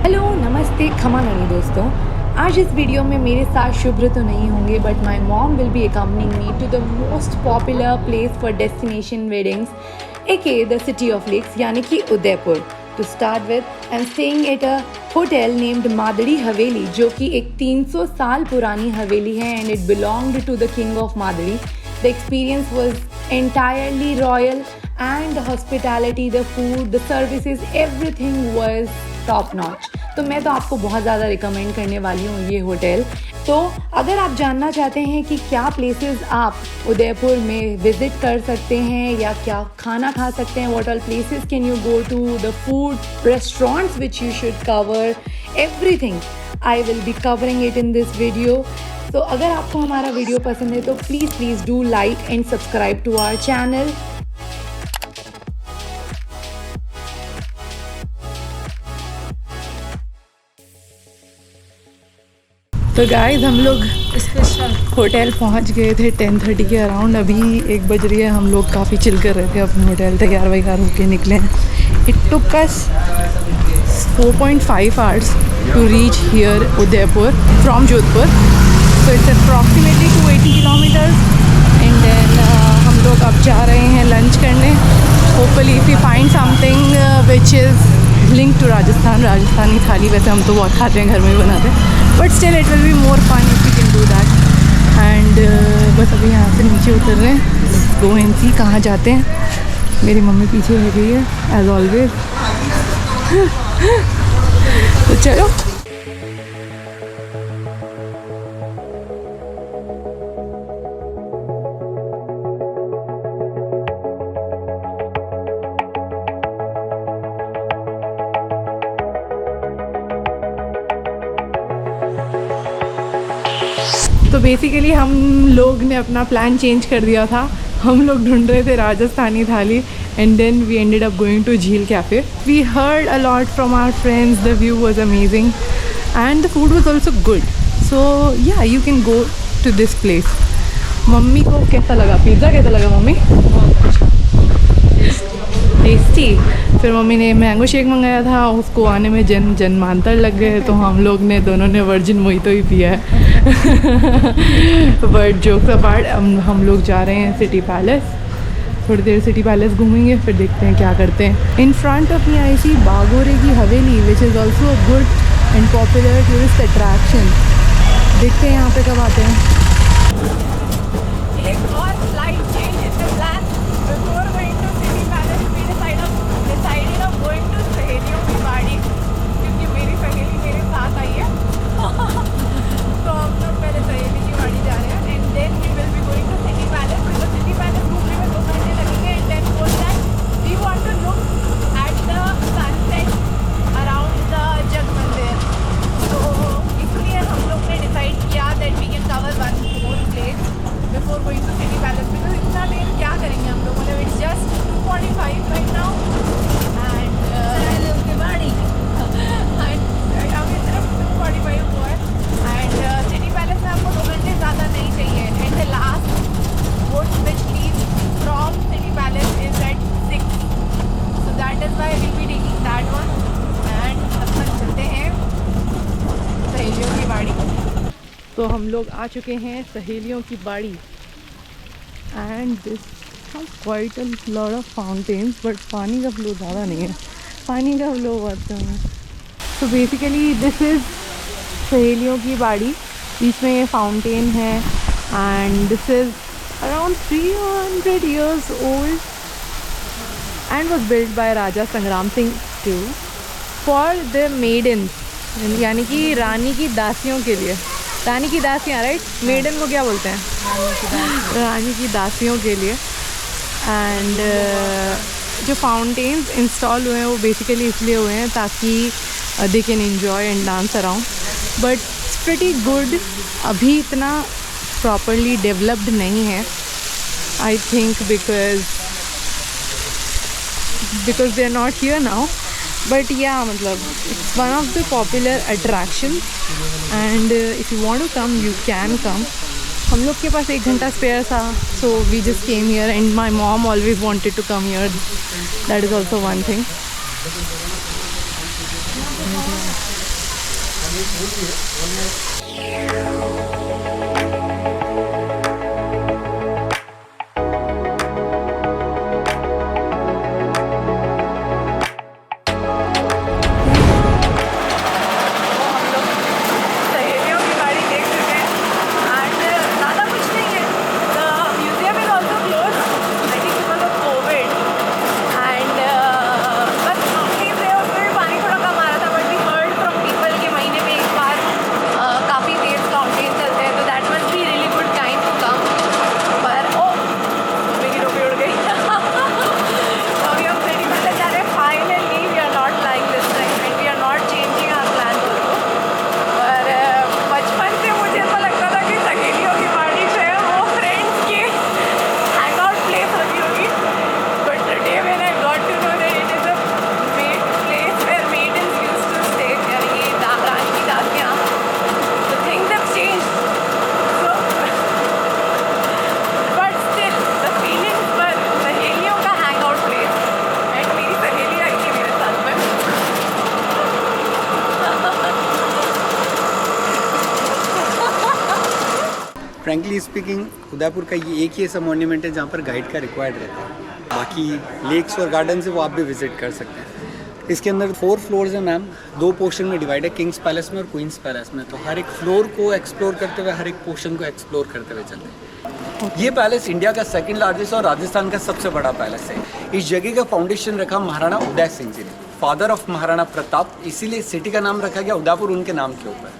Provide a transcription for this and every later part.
Hello नमस्ते खमा गणी दोस्तों। आज इस वीडियो में मेरे साथ शुभ्र तो नहीं होंगे but my mom will be accompanying me to the most popular place for destination weddings aka the city of lakes यानी कि Udaipur. To start with I am staying at a hotel named Madri Haveli, जो कि एक 300 साल पुरानी हवेली है and it belonged to the king of Madri. The experience was entirely royal and the hospitality, the food, the services, everything was top notch। तो मैं तो आपको बहुत ज़्यादा रिकमेंड करने वाली हूँ ये होटल। तो अगर आप जानना चाहते हैं कि क्या प्लेसेस आप उदयपुर में विज़िट कर सकते हैं या क्या खाना खा सकते हैं, what all places can you go to, the food restaurants which you should cover, everything I will be covering it in this video. तो अगर आपको हमारा वीडियो पसंद है तो please do like and subscribe to our channel. तो guys हम लोग स्पेशल होटल पहुंच गए थे 10:30 के अराउंड। अभी 1 बज रही है। हम लोग काफ़ी चिल कर रहे थे अपने होटल, तैयार वैयार होके निकले हैं। It took us 4.5 hours to reach here Udaipur from Jodhpur. So it's approximately 280 kilometers and then हम लोग अब जा रहे हैं लंच करने। Hopefully if we find something which is linked to Rajasthani थाली। वैसे हम तो बहुत खाते हैं, घर में भी बनाते हैं, but still it will be more fun if we can do that। and बस अभी यहाँ से नीचे उतर रहे हैं। Let's go and see कहाँ जाते हैं। मेरी मम्मी पीछे रह गई है as always। तो चलो। तो बेसिकली हम लोग ने अपना प्लान चेंज कर दिया था। हम लोग ढूंढ रहे थे Rajasthani thali and then we ended up going to Jheel cafe. We heard a lot from our friends, the view was amazing and the food was also good. So yeah you can go to this place. मम्मी को कैसा लगा pizza? कैसा लगा मम्मी? Tasty. फिर मम्मी ने मैंगो शेक मंगाया था, उसको आने में जन्मांतर लग गए, तो हम लोग ने दोनों ने वर्जिन मोहितो ही पिया है। बट जोक्स अपार्ट हम लोग जा रहे हैं सिटी पैलेस। थोड़ी देर सिटी पैलेस घूमेंगे, फिर देखते हैं क्या करते हैं। In front of me I C Bagore ki Haveli which is also a good and popular tourist attraction. देखते हैं यहाँ पे कब आते हैं। एक और slight change in the plan before going to City Palace we decided of going to Saheliyon ki बाड़ी, क्योंकि मेरी सहेली मेरे साथ आई है। तो हम लोग पहले सहेली की बाड़ी जा रहे हैं and then we will be going to City Palace. Because City Palace घूमने में 2 घंटे लगेंगे and then for that we want to look at the sunset around the Jag Mandir. तो इसलिए हम लोग ने डिसाइड किया that we can cover one more place before going to City Palace. Because इतना देर क्या करेंगे हम लोग, मतलब it's just 2:45 right now and उसके बाड़ी अभी सिर्फ 2:45 हुआ है एंड सिटी पैलेस में आपको 2 घंटे ज़्यादा नहीं चाहिए। And the last boat which leaves from City Palace is at 6, so that is why will be taking that one and अब तक चलते हैं सहेलियों की बाड़ी। तो हम लोग आ चुके हैं सहेलियों की बाड़ी and this quite a lot of fountains, but पानी का फ्लो ज़्यादा नहीं है, पानी का फ्लो बहुत कम है। तो बेसिकली दिस इज़ सहेलियों की बाड़ी। बीच में ये फाउंटेन है and this is around 300 years old and was build by Raja Sangram Singh to for the maidens, यानी कि रानी की दासियों के लिए। रानी की दासियाँ राइट, मेडन को क्या बोलते हैं? रानी की दासियों के लिए। एंड जो फाउंटेन्स इंस्टॉल हुए हैं वो बेसिकली इसलिए हुए हैं ताकि they can enjoy and dance around, but pretty good. अभी इतना प्रॉपरली डेवलप्ड नहीं है I think because they are not here now, but या मतलब it's one of the popular attraction and if you want to come you can come. हम लोग के पास 1 घंटा स्पेयर था, so we just came here and my mom always wanted to come here, that is also one thing. सहेलियों की गाड़ी देख चुके हैं एंड ज़्यादा कुछ नहीं है. The museum is also close I think because of Covid and बस फाउंटेन थे उसमें भी पानी थोड़ा कम आ रहा था. But we heard from people के महीने में एक बार काफ़ी तेज फाउंटेन चलते हैं. तो that must be really good time to come. पर ओ मेरी टोपी उड़ गई. तो अभी हम सिटी पैलेस जा रहे हैं. Finally we are not like this time and we are not changing our plan also. पर बचपन से मुझे ऐसा लगता था कि सहेलियों की पार्टी जो है वो फ्रेंड्स की हैंग आउट प्लेस होती होगी. But today when I got to know that it is a place where maidens used to stay, यानी कि रानी की दासियाँ. So things have changed. So but still the feelings पर सहेलियों का हैंग आउट प्लेस एंड मेरी सहेली आई थी मेरे साथ में. फ्रैंकली स्पीकिंग उदयपुर का ये एक ही ऐसा मॉन्यूमेंट है जहाँ पर गाइड का रिक्वायर्ड रहता है. बाकी लेक्स और गार्डन है वो आप भी विजिट कर सकते हैं. इसके अंदर 4 फ्लोर्स हैं मैम. 2 पोर्शन में डिवाइड है, किंग्स पैलेस में और क्वींस पैलेस में. तो हर एक फ्लोर को एक्सप्लोर करते हुए, हर एक पोर्शन को एक्सप्लोर करते हुए चलते हैं. ये पैलेस इंडिया का 2nd लार्जेस्ट और राजस्थान का सबसे बड़ा पैलेस है. इस जगह का फाउंडेशन रखा महाराणा उदय सिंह जी ने, फादर ऑफ महाराणा प्रताप. इसीलिए सिटी का नाम रखा गया उदयपुर उनके नाम के ऊपर.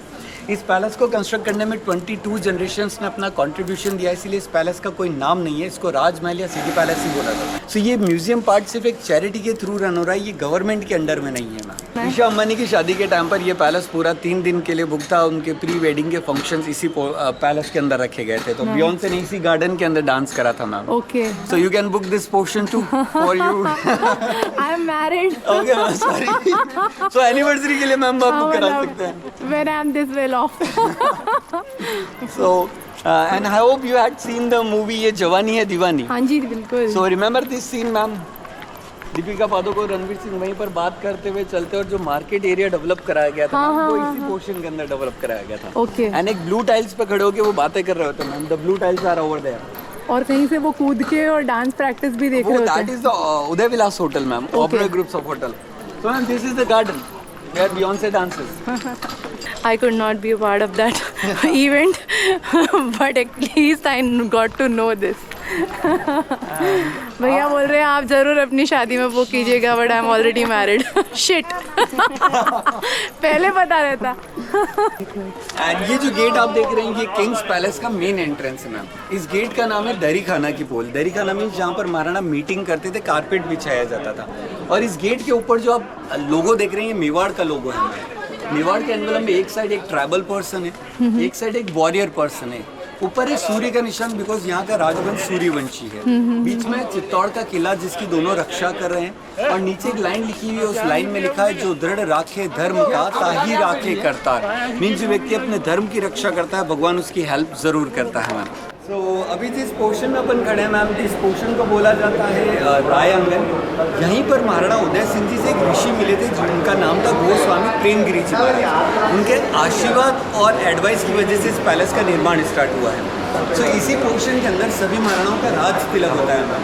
इस पैलेस को कंस्ट्रक्ट करने में 22 जनरेशन्स ने अपना कंट्रीब्यूशन दिया. इसीलिए इस पैलेस का कोई नाम नहीं है, इसको राजमहल या सिटी पैलेस ही बोला जाता है. सो ये म्यूजियम पार्ट सिर्फ एक चैरिटी के थ्रू रन हो रहा है, ये गवर्नमेंट के अंडर में नहीं है मैम. ईशा अंबानी की शादी के टाइम पर ये पैलेस पूरा 3 दिन के लिए बुक था. उनके प्री वेडिंग के फंक्शंस इसी पैलेस के अंदर रखे गए थे. तो बियॉन्से ने इसी गार्डन के अंदर डांस करा था ma'am. Okay. So you can book this portion to for you. I am married. Okay ma'am, sorry. So anniversary के लिए मैम आप बुक करा सकते हैं. When I am this well off. So, and I hope you had seen the movie ये जवानी है दीवानी. हाँ जी बिल्कुल. So remember this scene ma'am. Deepika Padukone Ranveer Singh वहीं पर बात करते हुए चलते और जो मार्केट एरिया डेवलप कराया गया था वो इसी पोर्शन के अंदर डेवलप कराया गया था. ओके. एंड एक ब्लू टाइल्स पे खड़े होके वो बातें कर रहे होते हैं ma'am. The blue tiles are over there. और कहीं से वो कूद के और डांस प्रैक्टिस भी देख रहे होते हैं. That is the Uday Vilas hotel ma'am. Operate groups of hotel. So ma'am this is the garden where Beyonce dances. I could not be a part of that event, but at least I got to know this. भैया बोल रहे हैं आप जरूर अपनी शादी में book कीजिएगा, but I am already married. Shit. पहले पता रहता. एंड ये जो गेट आप देख रहे हैं ये किंग्स पैलेस का मेन एंट्रेंस है मैम. इस गेट का नाम है दरी खाना की पोल. दरी खाना मीन्स जहाँ पर महाराणा मीटिंग करते थे, कारपेट बिछाया जाता था. और इस गेट के ऊपर जो आप लोगो देख रहे हैं ये मेवाड़ का लोगो है. मेवाड़ के एम्बलम में एक साइड एक ट्राइबल पर्सन है, एक साइड एक वॉरियर पर्सन है. ऊपर है सूर्य का निशान बिकॉज यहाँ का राजवंश सूर्यवंशी है. बीच में चित्तौड़ का किला जिसकी दोनों रक्षा कर रहे हैं. और नीचे एक लाइन लिखी हुई है, उस लाइन में लिखा है जो दृढ़ राखे धर्म का ताही राखे करतार. मीन्स जो व्यक्ति अपने धर्म की रक्षा करता है भगवान उसकी हेल्प जरूर करता है मैम. तो अभी जिस पोर्शन में अपन खड़े हैं मैम, इस पोर्शन को बोला जाता है राय आंगन. यहीं पर महाराणा उदय सिंह जी से एक ऋषि मिले थे जिनका नाम था गोस्वामी प्रेमगिरी जी. उनके आशीर्वाद और एडवाइस की वजह से इस पैलेस का निर्माण स्टार्ट हुआ है. तो इसी पोर्शन के अंदर सभी महाराणाओं का राज तिलक होता है मैम.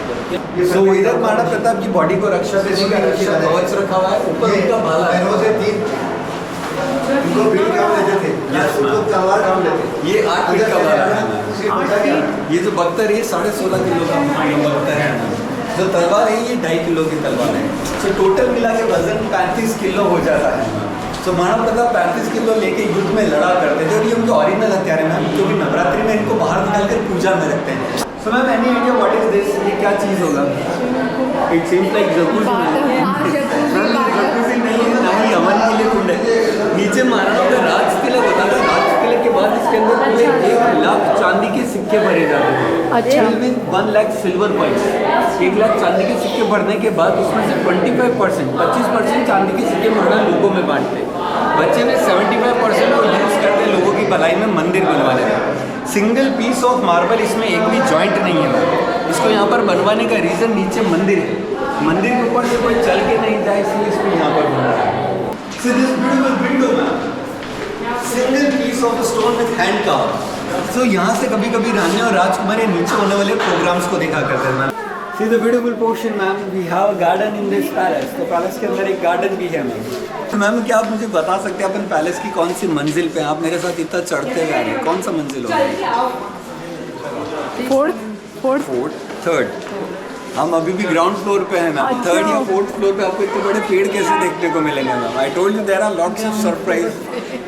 तो इधर महाराणा प्रताप की बॉडी को रक्षा देने का रक्षा कवच रखा हुआ है. ऊपर उनका भाला है. उनको बिल काम लेते थे. उनको तलवार काम लेते. ये 8 फीट का भाला है. ये जो बख्तर है 16.5 किलो का बख्तर है. जो तलवार है ये 2.5 किलो की तलवार है. तो टोटल मिला के वजन 35 किलो हो जाता है. तो महाराणा प्रताप 35 किलो लेके युद्ध में लड़ा करते थे. और ये उनके ओरिजिनल हथियार है मैम, क्योंकि नवरात्रि में इनको बाहर निकालकर पूजा में रखते हैं. So ma'am any idea what is this? ये क्या चीज़ होगा? इट सीम्स लाइक जकूज़ी नहीं है, ना ही हवन के लिए कुंड है. नीचे महाराणा का राज तिलक होता था. राज तिलक के बाद इसके अंदर पूरे 1 लाख चांदी के सिक्के भरे जाते थे. अच्छा. 1 लाख सिल्वर कॉइन्स. 1 लाख चांदी के सिक्के भरने के बाद उसमें से 25% चांदी के सिक्के महाराणा लोगों में बांटते. बच्चे में 75% वो यूज़ करते लोगों की भलाई में मंदिर बनवाने में. सिंगल पीस ऑफ मार्बल इसमें एक भी जॉइंट नहीं है. इसको यहाँ पर बनवाने का रीज़न नीचे मंदिर है. मंदिर के ऊपर से कोई चल के नहीं जाए इसलिए इसको यहाँ पर बना है. So this beautiful window ma'am, single piece of a stone with hand carved. So यहाँ से कभी-कभी रानी और राजकुमार ये नीचे होने वाले प्रोग्राम्स को देखा करते हैं ma'am. See the beautiful portion, ma'am. We have a garden in this palace. तो पैलेस के अंदर एक गार्डन भी है मैम. तो मैम क्या आप मुझे बता सकते हैं अपन पैलेस की कौन सी मंजिल पे हैं? आप मेरे साथ इतना चढ़ते जा रहे हैं. कौन सा मंजिल होगा? Fourth, third. हम अभी भी ग्राउंड फ्लोर पे हैं मैम. थर्ड या फोर्थ फ्लोर पे आपको इतने बड़े पेड़ कैसे देखने को मिलेंगे ma'am? I told you there are lots of surprise.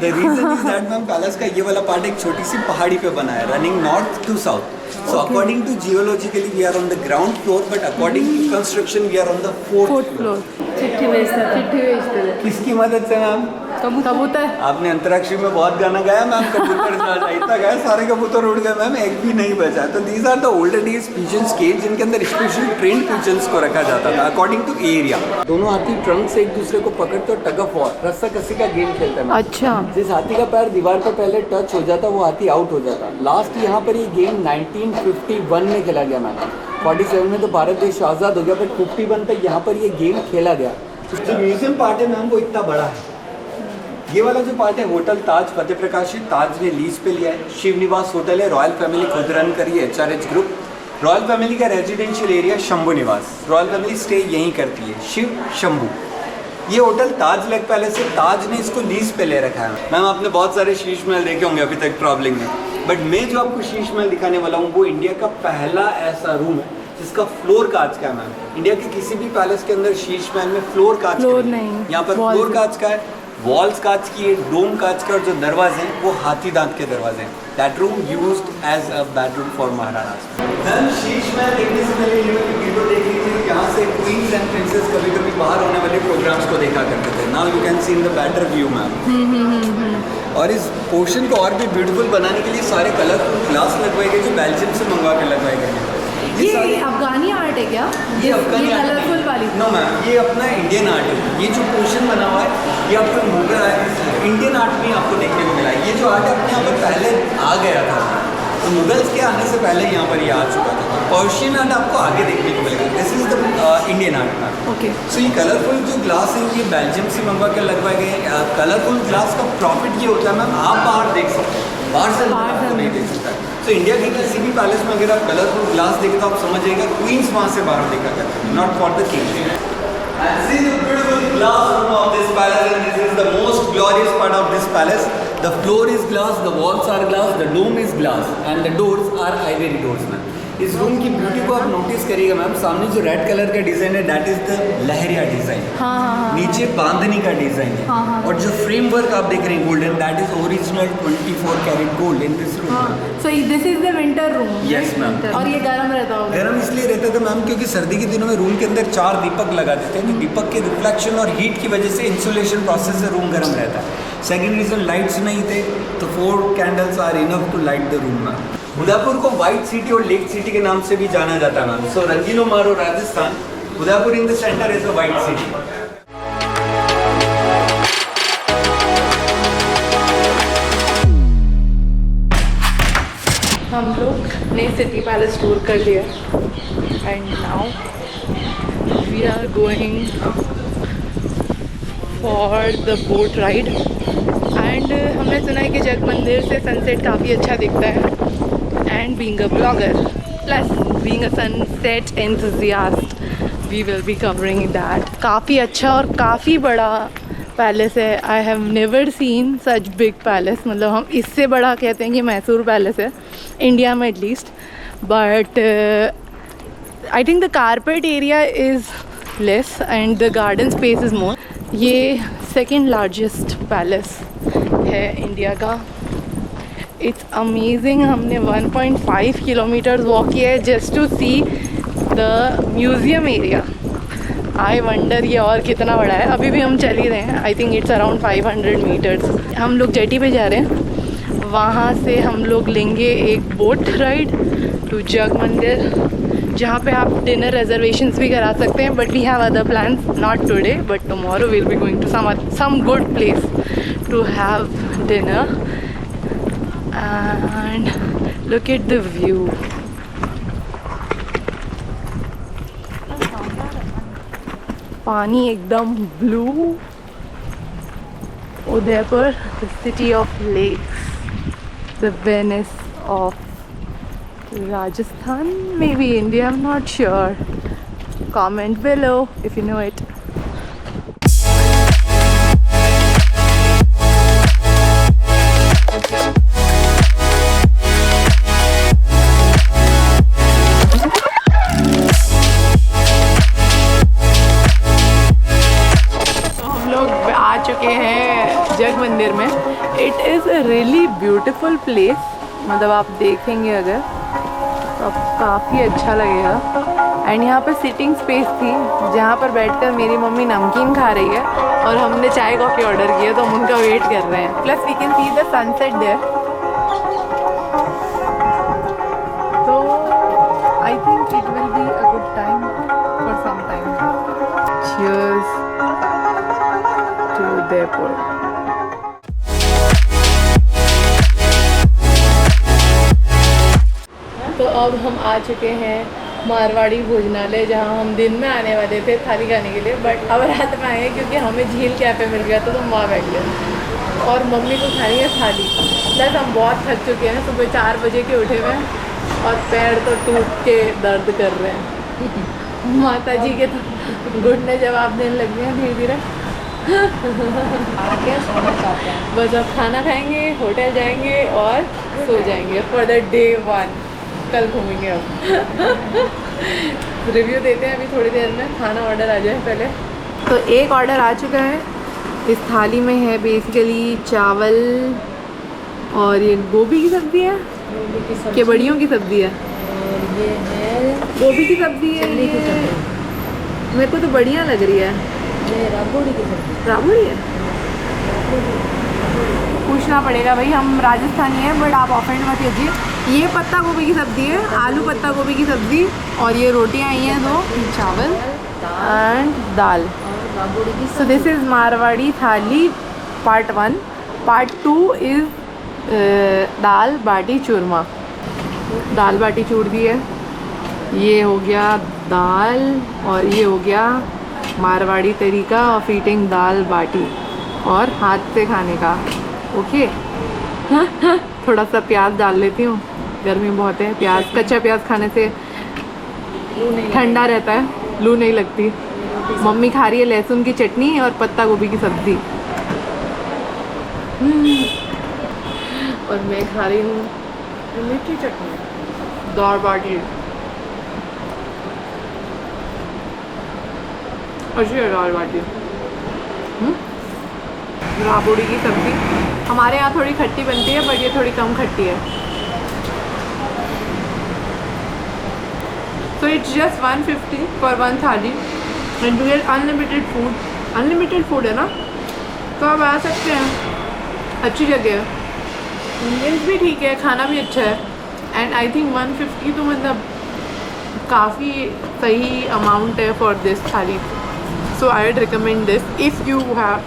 The reason is that ma'am palace का ये वाला पार्ट एक छोटी सी पहाड़ी पे बना है, running north to south. So according to geologically we are on the ground floor, but according to construction we are on the fourth floor. चिट्ठी भेजते किसकी मदद से मैम? कबूतर. आपने अंतरिक्ष में बहुत गाना गाया मैम. कबूतर इतना गाया सारे कबूतर उड़ गए मैम, एक भी नहीं बचा. तो these are the older days pigeons cage जिनके अंदर स्पेशल ट्रेंड पिजन्स को रखा जाता था अकॉर्डिंग टू एरिया. दोनों हाथी ट्रंक से एक दूसरे को पकड़ते और टग ऑफ वॉर, रस्सा कस्सी का गेम खेलते हैं. अच्छा. जिस हाथी का पैर दीवार पर पहले टच हो जाता वो हाथी आउट हो जाता. लास्ट यहाँ पर ये गेम 1951 में खेला गया मैम. 47 में तो भारत देश आज़ाद हो गया, बट 51 तक यहाँ पर ये गेम खेला गया. जो म्यूजियम पार्ट है मैम वो इतना बड़ा है. ये वाला जो पार्ट है होटल ताज फतेह प्रकाशित, ताज ने लीज पे लिया है. शिव निवास होटल है, रॉयल फैमिली खुद रन करी है, HRH ग्रुप. रॉयल फैमिली का रेजिडेंशियल एरिया शंभू निवास, रॉयल फैमिली स्टे यहीं करती है, शिव शंभू. ये होटल ताज लेक पैलेस है, ताज ने इसको लीज पे ले रखा है. मैम आपने बहुत सारे शीश महल देखे होंगे अभी तक ट्रैवलिंग में, बट मैं जो आपको शीश महल दिखाने वाला हूँ वो इंडिया का पहला ऐसा रूम है जिसका फ्लोर कांच का है मैम. इंडिया के किसी भी पैलेस के अंदर शीश महल में फ्लोर कांच नहीं, यहाँ पर फ्लोर कांच का है, वॉल्स कांच की है, डोम कांच का, और जो दरवाजे हैं वो हाथी दांत के दरवाजे हैं. That room used as a bedroom for Maharana. Ma'am Sheesh Mahal देखने से पहले ये वीडियो देख लीजिए. यहाँ से क्वींस एंड प्रिंसेस कभी कभी बाहर होने वाले प्रोग्राम्स को देखा करते थे. Now you can C in the better view ma'am. और इस पोर्शन को और भी ब्यूटीफुल बनाने के लिए सारे कलरफुल ग्लास लगवाए गए जो बेल्जियम से मंगवा के लगवाए गए हैं. ये अफगानी आर्ट है क्या? ये अफगानी कलरफुल वाली? नो मैम, ये अपना इंडियन आर्ट है. ये जो पोर्शन बना हुआ है ये आपको मुगल आर्ट इंडियन आर्ट में आपको देखने को मिला है. ये जो आर्ट है अपने यहाँ पर पहले आ गया था, तो मुगल्स के आने से पहले यहाँ पर ये आ चुका था. पर्शियन आर्ट आपको आगे देखने को मिलेगा. This is the Indian art ma'am. Okay. So ये कलरफुल जो ग्लास है ये बेल्जियम से मंगवा के लगवाए गए. कलरफुल ग्लास का प्रॉफिट ये होता है मैम, आप बाहर देख सकते हैं, बाहर से आपको नहीं देख सकता है. तो इंडिया के किसी भी पैलेस में अगर आप कलरफुल ग्लास देखें तो आप समझिएगा क्वींस वहाँ से बाहर देखा करते हैं, not for the king. And see the beautiful glass room of this palace, and this is the most glorious part of this palace. The floor is glass, the walls are glass, the dome is glass, and the doors are ivory doors ma'am. इस room की beauty को आप notice करिएगा ma'am. सामने जो red colour का डिज़ाइन है that is the leheriya design. नीचे बांधनी का डिज़ाइन है. और जो फ्रेमवर्क आप देख रहे हैं golden, that is original 24 carat gold in this room. So this is the winter room. Yes ma'am. और ये गर्म रहता होगा? गर्म इसलिए रहता था मैम क्योंकि सर्दी के दिनों में रूम के अंदर 4 दीपक लगा देते हैं, तो दीपक के रिफ्लेक्शन और हीट की वजह से इंसुलेशन प्रोसेस से रूम गर्म रहता है. सेकेंड रीजन लाइट्स नहीं थे, तो 4 candles are enough to light the room ma'am. Udaipur को व्हाइट सिटी और लेक सिटी के नाम से भी जाना जाता है मैम. सो रंगीलो मारो Rajasthan, Udaipur in the centre is a white city. हम लोग ने सिटी पैलेस टूर कर लिया and now we are going for the boat ride. And हमने सुना है कि जग मंदिर से सनसेट काफ़ी अच्छा दिखता है. And being a blogger plus being a sunset enthusiast, we will be covering that. काफ़ी अच्छा और काफ़ी बड़ा पैलेस है. I have never seen such big palace. मतलब हम इससे बड़ा कहते हैं कि मैसूर पैलेस है इंडिया में at least. But I think the carpet area is less and the garden space is more. ये सेकेंड लार्जेस्ट पैलेस है इंडिया का. It's amazing. हमने 1.5 किलोमीटर्स वॉक किया है just to see the museum area. I wonder ये और कितना बड़ा है. अभी भी हम चल ही रहे हैं. I think it's around 500 metres. हम लोग जेटी पे जा रहे हैं. वहाँ से हम लोग लेंगे एक बोट राइड टू जग मंदिर, जहाँ पे आप डिनर रिजर्वेशंस भी करा सकते हैं. But we have other plans, not today but tomorrow will be going to some good place to have dinner. And look at the view. पानी एकदम blue, Udaipur, the city of lakes, the Venice of Rajasthan, maybe India, I'm not sure. Comment below if you know it. जग मंदिर में it is a really beautiful place. मतलब आप देखेंगे अगर तो आपको काफ़ी अच्छा लगेगा। एंड यहाँ पे सिटिंग स्पेस थी जहाँ पर बैठकर मेरी मम्मी नमकीन खा रही है और हमने चाय कॉफ़ी ऑर्डर किया तो हम उनका वेट कर रहे हैं। Plus we can see the sunset there. तो I think it will be a good time for some time. Cheers to Udaipur. तो अब हम आ चुके हैं मारवाड़ी भोजनालय, जहाँ हम दिन में आने वाले थे थाली खाने के लिए, बट अब रात में आए क्योंकि हमें झील कैफे मिल गया तो हम वहाँ बैठ गए और मम्मी को खानी है थाली। प्लस हम बहुत थक चुके हैं, सुबह 4 बजे के उठे हुए हैं और पैर तो टूट के दर्द कर रहे हैं। माता जी के तो घुटने जवाब देने लग गए हैं धीरे धीरे। बस अब खाना खाएंगे, होटल जाएंगे और सो जाएंगे फॉर द डे 1। कल घूमेंगे अब। रिव्यू देते हैं अभी थोड़ी देर में, खाना ऑर्डर आ जाए पहले। तो एक ऑर्डर आ चुका है। इस थाली में है बेसिकली चावल और ये गोभी की सब्ज़ी है, के बड़ियों की सब्ज़ी है, और ये है गोभी की सब्ज़ी है। ये मेरे को तो बढ़िया लग रही है। ये राबड़ी की सब्ज़ी। राबड़ी है, पूछना पड़ेगा भाई, हम राजस्थानी हैं बट आप ऑफेंड मत कीजिए। ये पत्ता गोभी की सब्ज़ी है, आलू पत्ता गोभी की सब्ज़ी, और ये रोटियां आई हैं 2, चावल एंड दाल। और राबड़ी की सो दिस इज़ मारवाड़ी थाली पार्ट 1। पार्ट 2 इज़ दाल बाटी चूरमा। दाल बाटी चूरमी है, ये हो गया दाल और ये हो गया मारवाड़ी तरीका ऑफ ईटिंग दाल बाटी और हाथ से खाने का। ओके। थोड़ा सा प्याज डाल लेती हूँ, गर्मी बहुत है, प्याज कच्चा प्याज खाने से ठंडा रहता है, लू नहीं लगती। मम्मी खा रही है लहसुन की चटनी और पत्ता गोभी की सब्ज़ी और मैं खा रही हूँ मीठी चटनी दाल बाटी। अच्छी है दाल बाटी। राबड़ी की सब्ज़ी हमारे यहाँ थोड़ी खट्टी बनती है बट ये थोड़ी कम खट्टी है। सो इट्स जस्ट 150 फॉर 1 थाली and you get unlimited food. Unlimited food है ना, तो आप आ सकते हैं, अच्छी जगह है, मील्स भी ठीक है, खाना भी अच्छा है। एंड आई थिंक 150 तो मतलब काफ़ी सही अमाउंट है for this thali. So I would recommend this if you have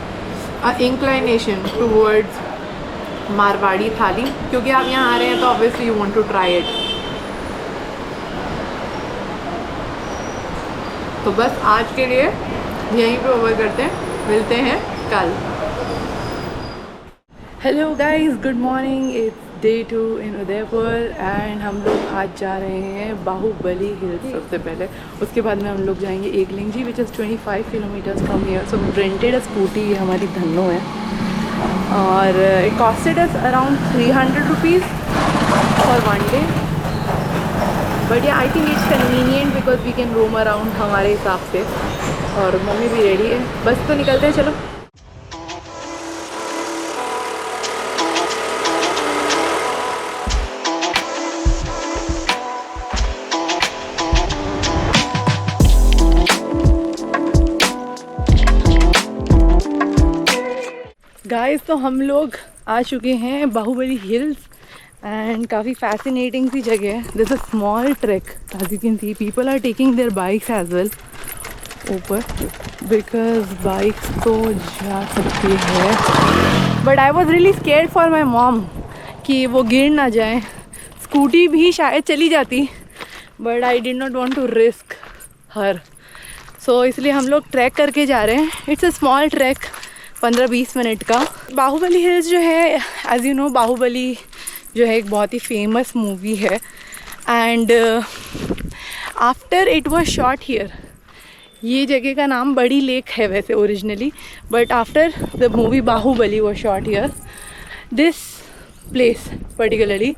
a inclination towards Marwari thali, क्योंकि आप यहाँ आ रहे हैं तो obviously you want to try it. तो बस आज के लिए यहीं पे ओवर करते हैं, मिलते हैं कल। Hello guys, good morning. It's day 2 in Udaipur and हम लोग आज जा रहे हैं बाहुबली हिल्स सबसे पहले। उसके बाद में हम लोग जाएंगे Eklingji which is 25 kilometres from here. So rented a scooty, ये हमारी धन्नो है और it costed us around 300 rupees for 1 day, but yeah I think it's convenient because we can roam around हमारे हिसाब से। और मम्मी भी रेडी है, बस तो निकलते हैं, चलो। गाइस, तो हम लोग आ चुके हैं बाहुबली हिल्स एंड काफ़ी फैसिनेटिंग सी जगह है। This a small track, as you can see people are taking their bikes as well ऊपर, बिकॉज बाइक्स तो जा सकती है, but I was really scared for my mom कि वो गिर ना जाए। स्कूटी भी शायद चली जाती, but I did not want to risk her, so इसलिए हम लोग ट्रैक करके जा रहे हैं। It's a small track, 15-20 minute का। बाहुबली हिल्स जो है, एज यू नो, बाहुबली जो है एक बहुत ही फेमस मूवी है and after it was shot here, ये जगह का नाम बड़ी लेक है वैसे originally, but after the movie Bahubali was shot here, this place particularly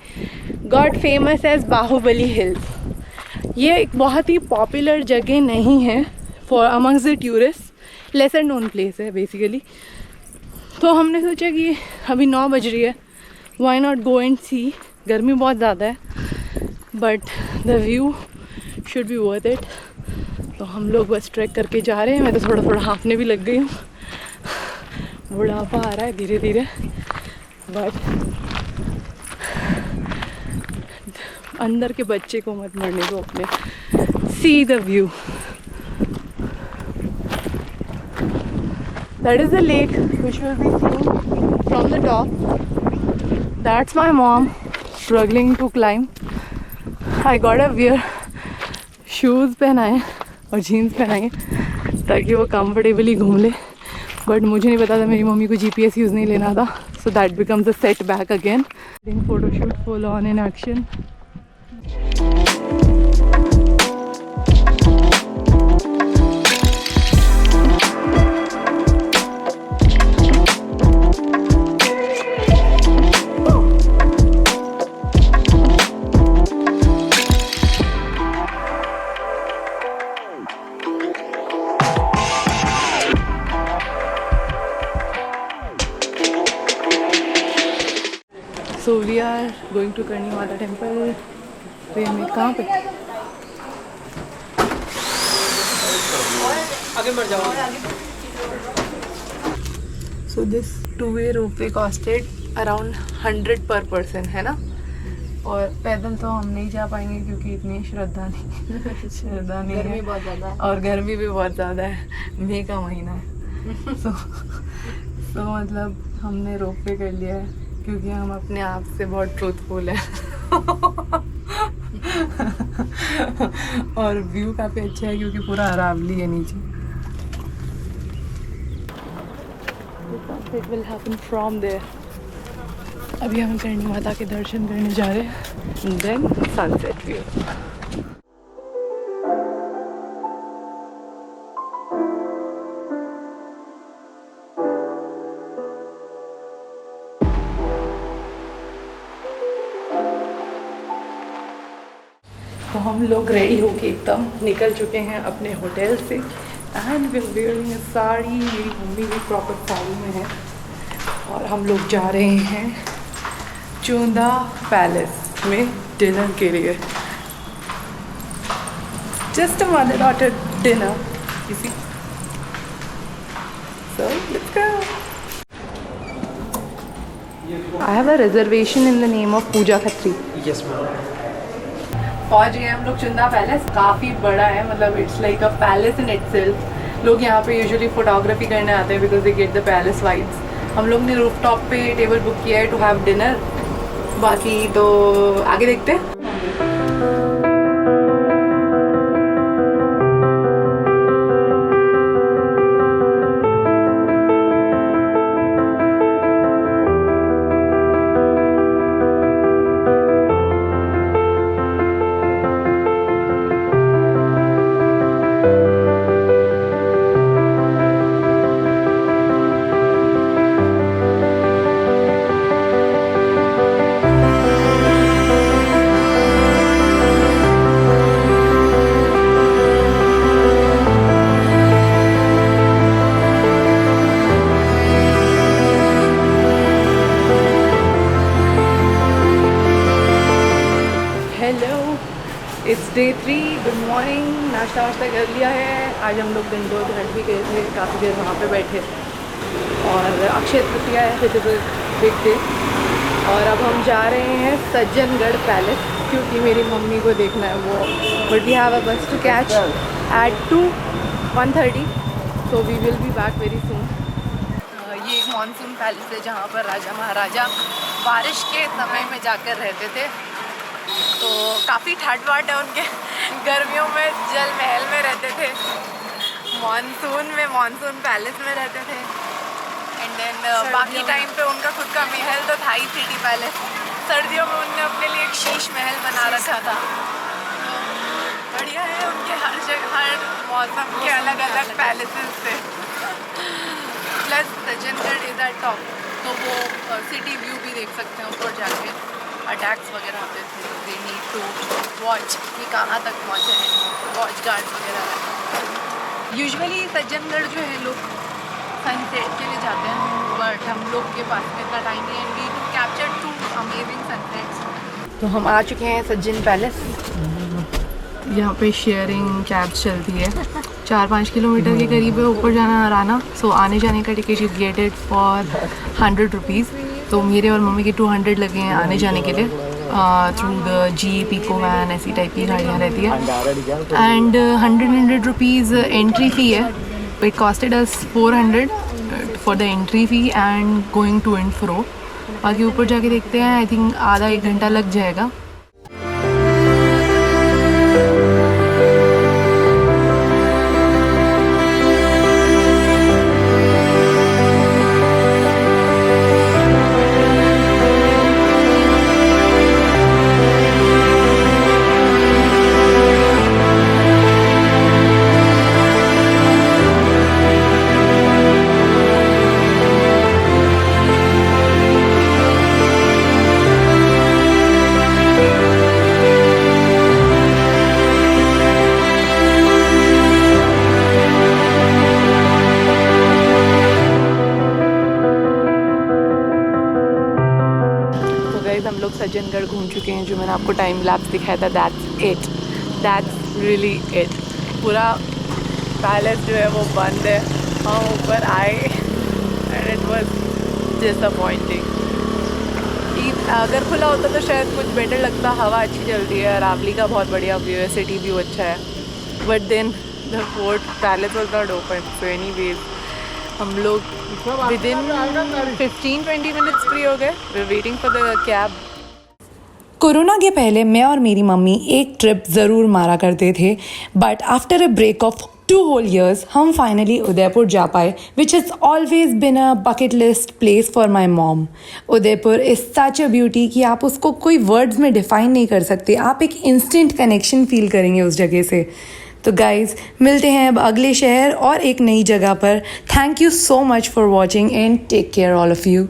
got famous as Bahubali Hills. ये एक बहुत ही पॉपुलर जगह नहीं है for amongst the tourist, lesser known place है बेसिकली। तो हमने सोचा कि अभी 9 बज रही है, वाई नॉट गो एंड सी। गर्मी बहुत ज़्यादा है but the view should be worth it. तो हम लोग बस ट्रैक करके जा रहे हैं। मैं तो थोड़ा थोड़ा हाँफने भी लग गई हूँ, बुढ़ापा आ रहा है धीरे धीरे, बट अंदर के बच्चे को मत मरने दो अपने। See the view, that is the lake which will be seen from the top. That's my mom struggling to climb. I got a wear shoes पहनाए और जीन्स पहनाए ताकि वो कंफर्टेबली घूम ले, बट मुझे नहीं पता था मेरी मम्मी को GPS यूज़ नहीं लेना था, so that becomes a setback again. Photoshoot full on in action. So we are going to Karni Mata temple. Train में कहाँ पे? आगे बढ़ जाओ। So this two-way ropeway costed around 100 per person, है ना? और पैदल तो हम नहीं जा पाएंगे क्योंकि इतनी श्रद्धा नहीं गर्मी है बहुत ज़्यादा है और गर्मी भी बहुत ज़्यादा है, मई का महीना है। so मतलब हमने रोपवे कर लिया है क्योंकि हम अपने आप से बहुत ट्रूथफुल है और व्यू काफ़ी अच्छा है क्योंकि पूरा अरावली है नीचे। It will happen from there. अभी हम करणी माता के दर्शन करने जा रहे हैं, then sunset view. तो हम लोग रेडी होके एकदम निकल चुके हैं अपने होटल से and we are wearing sari. मेरी मम्मी भी प्रॉपर साड़ी में है और हम लोग जा रहे हैं चोंदा पैलेस में डिनर के लिए। Just a mother daughter dinner, you see. So let's go. I have a reservation in the name of Pooja Khatri. Yes ma'am. पहुंच गए हम लोग चुंदा पैलेस। काफ़ी बड़ा है, मतलब it's like a palace in itself. लोग यहाँ पे यूजुअली फोटोग्राफी करने आते हैं because they get the palace vibes. हम लोग ने रूफटॉप पे टेबल बुक किया है टू हैव डिनर, बाकी तो आगे देखते हैं। It's day 3, good morning. नाश्ता वाश्ता कर लिया है। आज हम लोग गंगोर घाट भी गए थे, काफ़ी देर वहाँ पे बैठे और अक्षय तृतीया है, which is a big day. और अब हम जा रहे हैं सज्जनगढ़ पैलेस क्योंकि मेरी मम्मी को देखना है वो, but we have a bus to catch at 1:30, so we will be back very soon. ये एक मानसून पैलेस है जहाँ पर राजा महाराजा बारिश के समय में जाकर रहते थे। तो काफ़ी ठंड वाट है उनके, गर्मियों में जल महल में रहते थे, मानसून में मानसून पैलेस में रहते थे। एंड देन बाकी टाइम पे उनका खुद का महल तो था ही सिटी पैलेस। सर्दियों में उनने अपने लिए एक शीश महल बना रखा था। तो बढ़िया है, उनके हर जगह हर मौसम के अलग अलग पैलेसेस थे। Plus Sajjangarh is eight top, तो वो सिटी व्यू भी देख सकते हैं ऊपर जाके। अटैक्स वगैरह होते थे, दे नीड टू वॉच कि कहाँ तक पहुँचे हैं, वॉच गार्ड्स वगैरह। यूजुअली सज्जनगढ़ जो है लोग सनसेट के लिए जाते हैं, बट हम लोग के पास में इतना टाइम नहीं है, and we to capture 2 amazing sunsets. तो हम आ चुके हैं सज्जन पैलेस। यहाँ पे शेयरिंग कैब्स चलती है, 4-5 किलोमीटर के करीब है ऊपर जाना और आना। सो आने जाने का ticket is gated for 100 rupees. तो मेरे और मम्मी के 200 लगे हैं आने जाने के लिए through the jeep, eco van, ऐसी टाइप की गाड़ियाँ रहती है। एंड 100 रुपीज़ एंट्री फ़ी है। It costed us 400 for the entry fee and going to and fro. बाकी ऊपर जाके देखते हैं, आई थिंक आधा 1 घंटा लग जाएगा। हम लोग सज्जनगढ़ घूम चुके हैं, जो मैंने आपको टाइम लैप्स दिखाया था। That's really it. पूरा पैलेस जो है वो बंद है। हम ऊपर आए एंड इट वाज डिसअपॉइंटिंग। अगर खुला होता तो शायद कुछ बेटर लगता। हवा अच्छी चलती है, अरावली का बहुत बढ़िया व्यू है, सिटी व्यू अच्छा है। But then the fort palace was not open. So anyways हम लोग विदिन 15-20 मिनट्स फ्री हो गए। We are waiting for the cab. Corona के पहले मैं और मेरी मम्मी एक ट्रिप ज़रूर मारा करते थे, but after a break of 2 whole years हम फाइनली उदयपुर जा पाए, which has always been a bucket list place for my mom. Udaipur is such a beauty कि आप उसको कोई वर्ड्स में डिफाइन नहीं कर सकते। आप एक इंस्टेंट कनेक्शन फील करेंगे उस जगह से। तो गाइज़, मिलते हैं अब अगले शहर और एक नई जगह पर। Thank you so much for watching and take care all of you.